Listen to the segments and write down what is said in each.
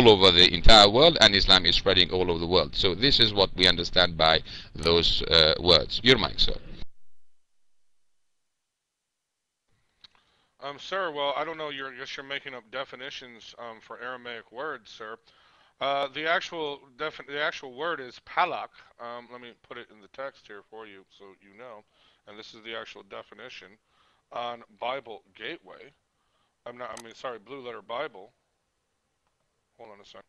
all over the entire world, and Islam is spreading all over the world. So this is what we understand by those words. Your mic, sir. Sir, well, I don't know. I guess you're making up definitions for Aramaic words, sir. The actual word is palak. Let me put it in the text here for you, so you know. And this is the actual definition on Bible Gateway. Sorry, Blue Letter Bible. Hold on a second.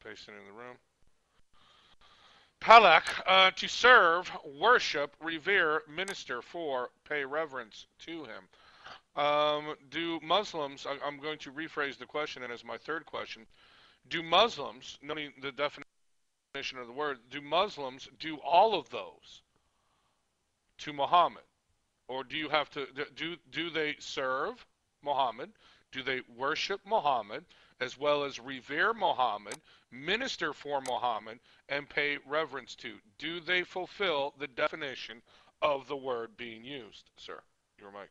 Paste it in the room. Palak, to serve, worship, revere, minister for, pay reverence to him. Do Muslims, I'm going to rephrase the question, and as my third question, do Muslims, knowing the definition of the word, do Muslims do all of those to Muhammad? Or do you have to, do they serve Muhammad? Do they worship Muhammad as well as revere Muhammad, minister for Muhammad, and pay reverence to? Do they fulfill the definition of the word being used, sir? Your mic.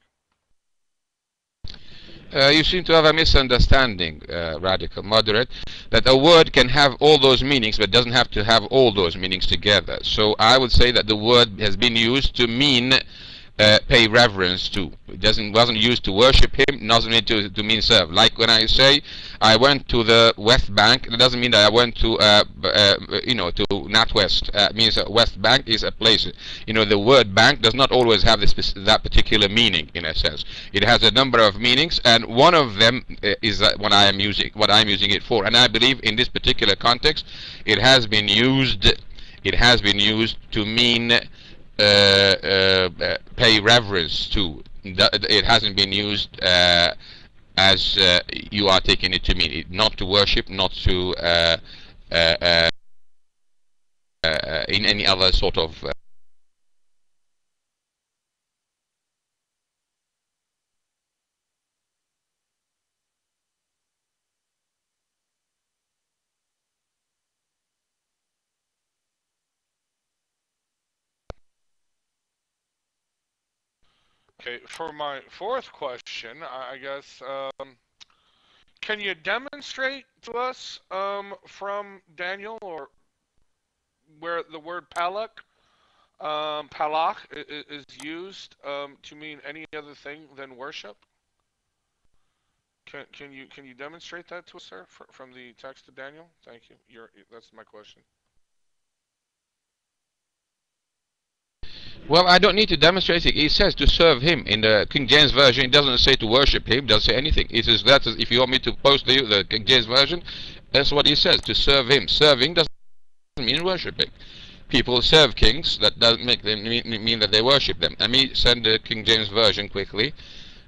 You seem to have a misunderstanding, radical moderate, that a word can have all those meanings but doesn't have to have all those meanings together. So I would say that the word has been used to mean pay reverence to. It wasn't used to worship him, doesn't mean to mean serve. Like when I say I went to the West Bank, it doesn't mean that I went to to NatWest. Means West Bank is a place. The word bank does not always have that particular meaning in a sense. It has a number of meanings, and one of them is what I'm using it for. And I believe in this particular context, it has been used. It has been used to mean pay reverence to. It hasn't been used as you are taking it to mean. Not to worship, not to uh, uh, in any other sort of. Okay, for my fourth question, I guess, can you demonstrate to us from Daniel or where the word palak is used to mean any other thing than worship? Can you demonstrate that to us, sir, from the text of Daniel? Thank you. That's my question. Well, I don't need to demonstrate it. It says to serve him. In the King James Version, it doesn't say to worship him. It doesn't say anything. It says that if you want me to post the King James Version, that's what it says, to serve him. Serving doesn't mean worshiping. People serve kings. That doesn't make them mean that they worship them. Let me send the King James Version quickly.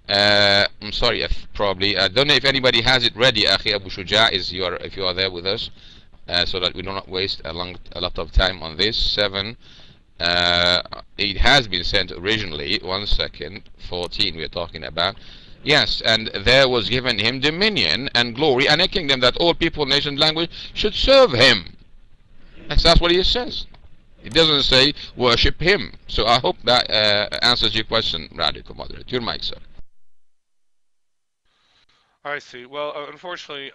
I'm sorry if probably I don't know if anybody has it ready. Akhi Abu Shuja, if you are there with us, so that we do not waste a lot of time on this. 7. It has been sent originally. 1 second. 14. We are talking about. Yes, and there was given him dominion and glory and a kingdom that all people, nation, language should serve him. That's what he says. It doesn't say worship him. So I hope that answers your question, Radical Moderate. Your mic, sir. I see. Well, unfortunately,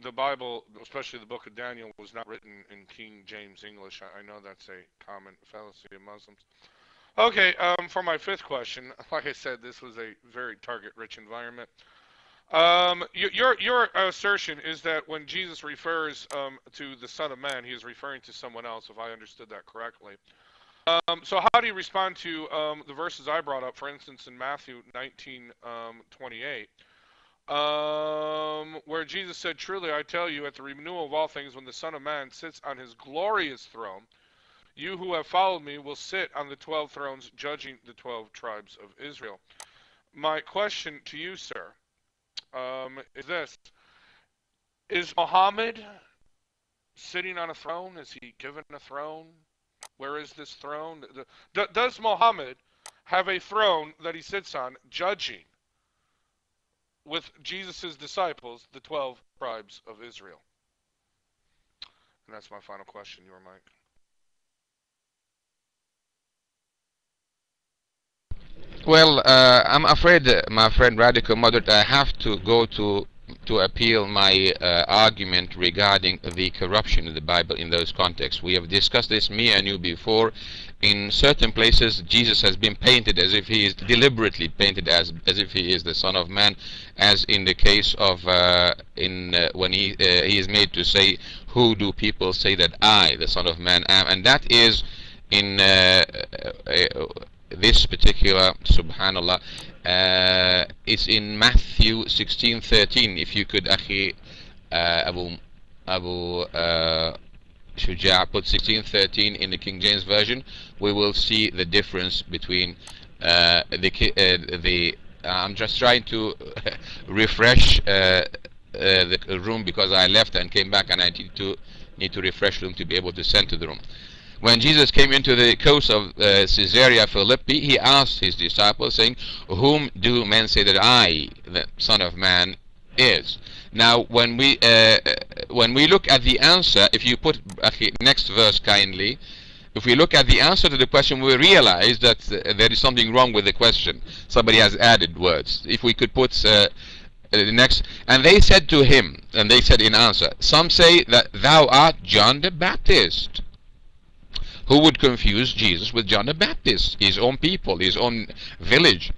the Bible, especially the Book of Daniel, was not written in King James English. I know that's a common fallacy of Muslims. Okay, for my fifth question, like I said, this was a very target-rich environment. Your assertion is that when Jesus refers to the Son of Man, he is referring to someone else, if I understood that correctly. So how do you respond to the verses I brought up, for instance, in Matthew 19:28, where Jesus said, "Truly I tell you, at the renewal of all things, when the Son of Man sits on his glorious throne, you who have followed me will sit on the 12 thrones, judging the 12 tribes of Israel." My question to you, sir, is this: is Muhammad sitting on a throne? Is he given a throne? Where is this throne? Does Muhammad have a throne that he sits on, judging with Jesus' disciples, the 12 tribes of Israel? And that's my final question. Your mic. Well, I'm afraid, my friend Radical Moderate, I have to go to appeal my argument regarding the corruption of the Bible in those contexts. We have discussed this, me and you, before. In certain places, Jesus has been painted as if he is deliberately painted as if he is the Son of Man, as in the case of when he is made to say, "Who do people say that I, the Son of Man, am?" And that is in this particular, subhanallah, is in Matthew 16:13. If you could, akhi, Abu Shuja', put 16:13 in the King James version, we will see the difference between the I'm just trying to refresh the room, because I left and came back, and I need to refresh the room to be able to send to the room. When Jesus came into the coast of Caesarea Philippi, he asked his disciples, saying, "Whom do men say that I, the Son of Man, is?" Now, when we look at the answer, if you put next verse kindly, if we look at the answer to the question, we realize that there is something wrong with the question. Somebody has added words. If we could put the next, and they said to him, and they said in answer, "Some say that thou art John the Baptist." Who would confuse Jesus with John the Baptist, his own people, his own village?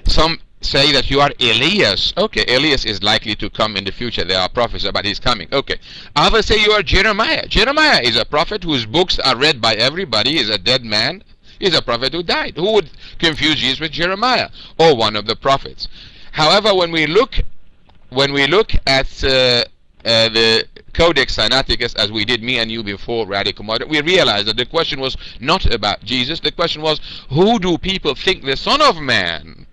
Some say that you are Elias. Okay, Elias is likely to come in the future. There are prophets about his coming. Okay. Others say you are Jeremiah. Jeremiah is a prophet whose books are read by everybody. He is a dead man. He is a prophet who died. Who would confuse Jesus with Jeremiah or one of the prophets? However, when we look at the Codex Sinaiticus, as we did, me and you, before Radical Moderate, we realized that the question was not about Jesus. The question was, who do people think the Son of Man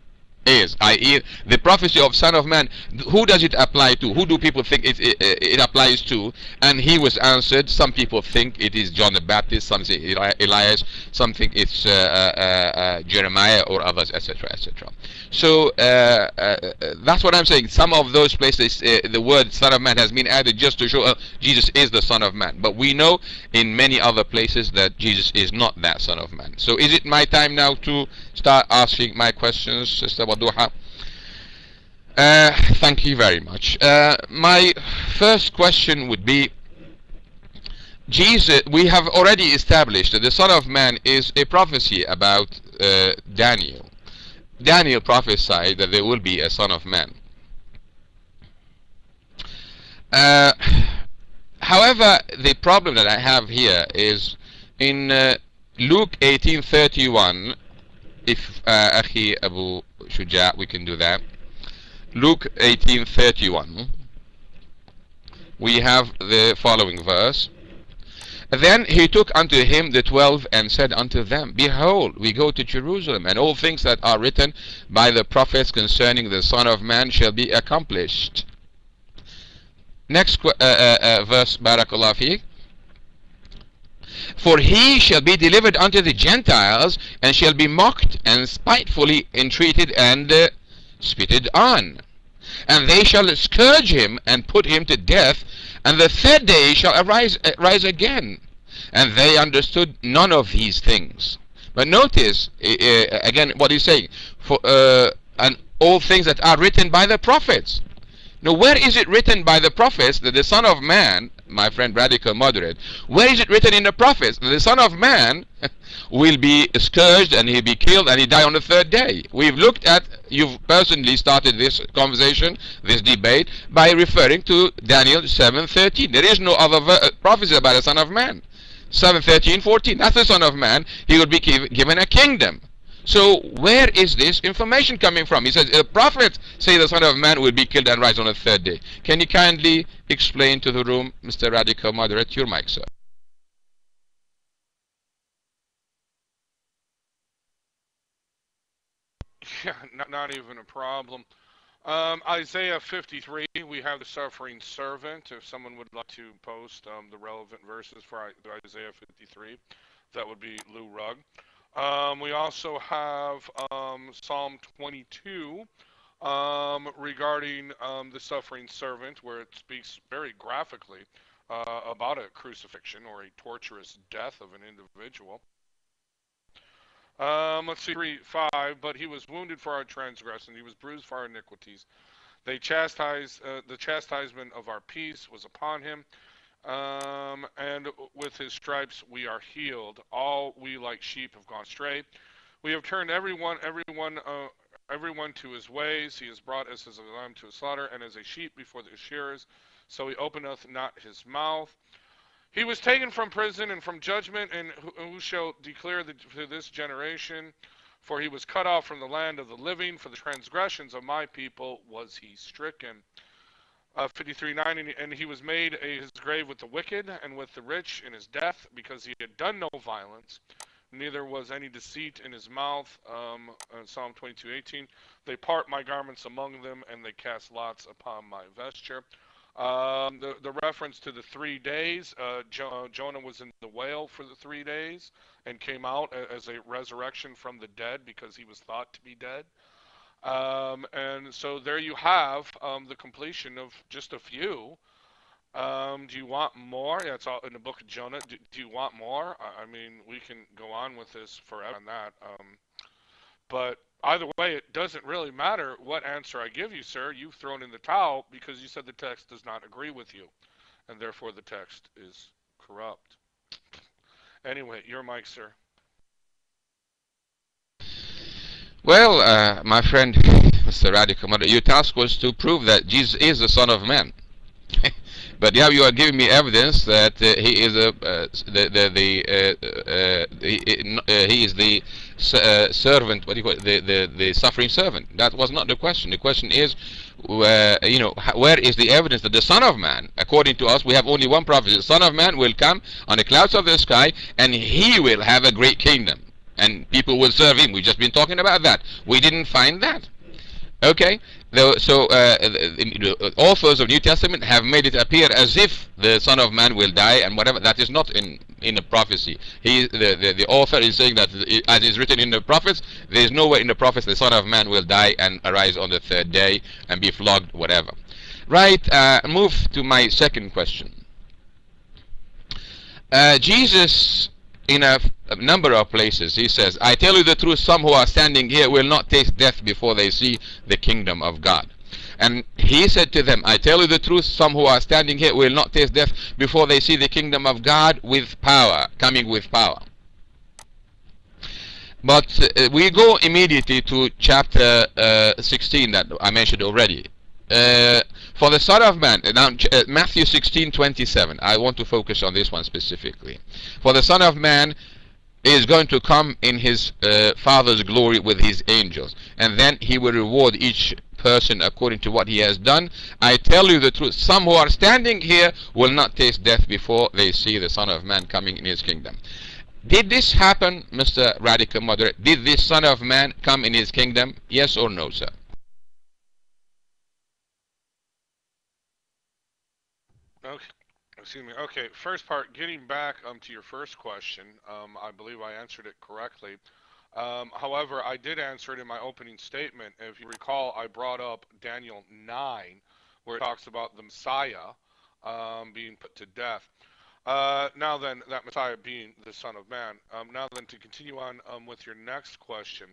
is, i.e., the prophecy of Son of Man? Who does it apply to? Who do people think it applies to? And he was answered, some people think it is John the Baptist, some say Elias, some think it's Jeremiah or others, etc., etc. So that's what I'm saying. Some of those places, the word Son of Man has been added just to show Jesus is the Son of Man. But we know in many other places that Jesus is not that Son of Man. So is it my time now to start asking my questions, Sister Waduha? Thank you very much. My first question would be, Jesus, we have already established that the Son of Man is a prophecy about Daniel. Daniel prophesied that there will be a Son of Man. However, the problem that I have here is in Luke 18:31. If Akhi Abu Shuja', we can do that. Luke 18:31. We have the following verse. Then he took unto him the 12 and said unto them, Behold, we go to Jerusalem, and all things that are written by the prophets concerning the Son of Man shall be accomplished. Next verse, Barakallah fiqh. For he shall be delivered unto the Gentiles, and shall be mocked, and spitefully entreated, and spitted on. And they shall scourge him, and put him to death, and the third day shall rise again. And they understood none of these things. But notice, again, what he's saying. And all things that are written by the prophets. Now, where is it written by the prophets that the Son of Man, my friend Radical Moderate, where is it written in the prophets that the Son of Man will be scourged, and he'll be killed, and he die on the third day? We've looked at, you've personally started this conversation, this debate, by referring to Daniel 7:13. There is no other prophecy about the Son of Man. 7:13-14, that's the Son of Man. He would be given a kingdom. So where is this information coming from? He says, the prophets say the Son of Man will be killed and rise on the third day. Can you kindly explain to the room, Mr. Radical Moderate? Your mic, sir. Yeah, not even a problem. Isaiah 53, we have the suffering servant. If someone would like to post the relevant verses for Isaiah 53, that would be Lou Rugg. We also have Psalm 22 regarding the suffering servant, where it speaks very graphically about a crucifixion or a torturous death of an individual. Let's see, 3:5. But he was wounded for our transgression, he was bruised for our iniquities. The chastisement of our peace was upon him, and with his stripes we are healed. All we like sheep have gone astray. We have turned everyone to his ways. He is brought as a lamb to a slaughter, and as a sheep before the shearers. So he openeth not his mouth. He was taken from prison and from judgment, and who shall declare to this generation? For he was cut off from the land of the living. For the transgressions of my people was he stricken. 53:9, and he was made his grave with the wicked and with the rich in his death, because he had done no violence, neither was any deceit in his mouth. Psalm 22:18. They part my garments among them, and they cast lots upon my vesture. The reference to the 3 days, Jonah was in the whale for the 3 days and came out as a resurrection from the dead because he was thought to be dead. And so there you have the completion of just a few. Do you want more? Yeah, it's all in the book of Jonah. Do you want more? I mean, we can go on with this forever on that. But either way, it doesn't really matter what answer I give you, sir. You've thrown in the towel because you said the text does not agree with you, and therefore the text is corrupt. Anyway, your mic, sir. Well, my friend, Mr. Radical Mother, your task was to prove that Jesus is the Son of Man. But now you are giving me evidence that he is he is the servant. What do you call it? The suffering servant. That was not the question. The question is, where is the evidence that the Son of Man? According to us, we have only one prophecy: the Son of Man will come on the clouds of the sky, and he will have a great kingdom, and people will serve him. We've just been talking about that. We didn't find that. Okay, so the authors of New Testament have made it appear as if the Son of Man will die and whatever. That is not in the prophecy. The author is saying that, as is written in the prophets, there is nowhere in the prophets the Son of Man will die and arise on the third day and be flogged, whatever. Right. Move to my second question. Jesus, in a number of places, he says, I tell you the truth, some who are standing here will not taste death before they see the kingdom of God. And he said to them, I tell you the truth, some who are standing here will not taste death before they see the kingdom of God with power, coming with power. But we go immediately to chapter 16 that I mentioned already. For the Son of Man, now Matthew 16:27. I want to focus on this one specifically. For the Son of Man is going to come in his Father's glory with his angels, and then he will reward each person according to what he has done. I tell you the truth, some who are standing here will not taste death before they see the Son of Man coming in his kingdom. Did this happen, Mr. Radical Moderate? Did this Son of Man come in his kingdom? Yes or no, sir? Okay. Excuse me. Okay, first part, getting back to your first question, I believe I answered it correctly. However, I did answer it in my opening statement. If you recall, I brought up Daniel 9, where it talks about the Messiah being put to death. Now then, that Messiah being the Son of Man. Now then, to continue on with your next question,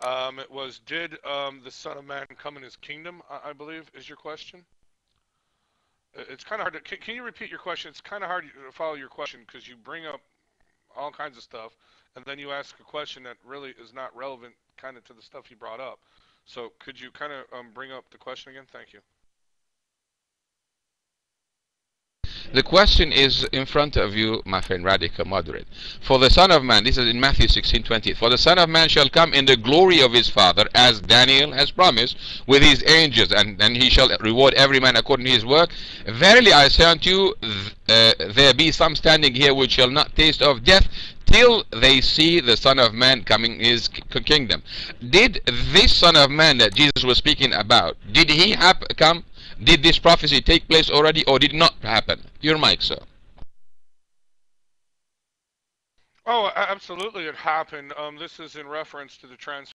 it was, did the Son of Man come in his kingdom, I believe, is your question? It's kind of hard to. Can you repeat your question? It's kind of hard to follow your question because you bring up all kinds of stuff, and then you ask a question that really is not relevant, kind of to the stuff you brought up. So could you kind of bring up the question again? Thank you. The question is in front of you, my friend Radical Moderate. For the Son of Man, this is in Matthew 16:20. For the Son of Man shall come in the glory of his Father, as Daniel has promised, with his angels, and he shall reward every man according to his work. Verily I say unto you, there be some standing here which shall not taste of death till they see the Son of Man coming in his kingdom. Did this Son of Man that Jesus was speaking about, did he come? Did this prophecy take place already, or did not happen? Your mic, sir. Oh, absolutely, it happened. This is in reference to the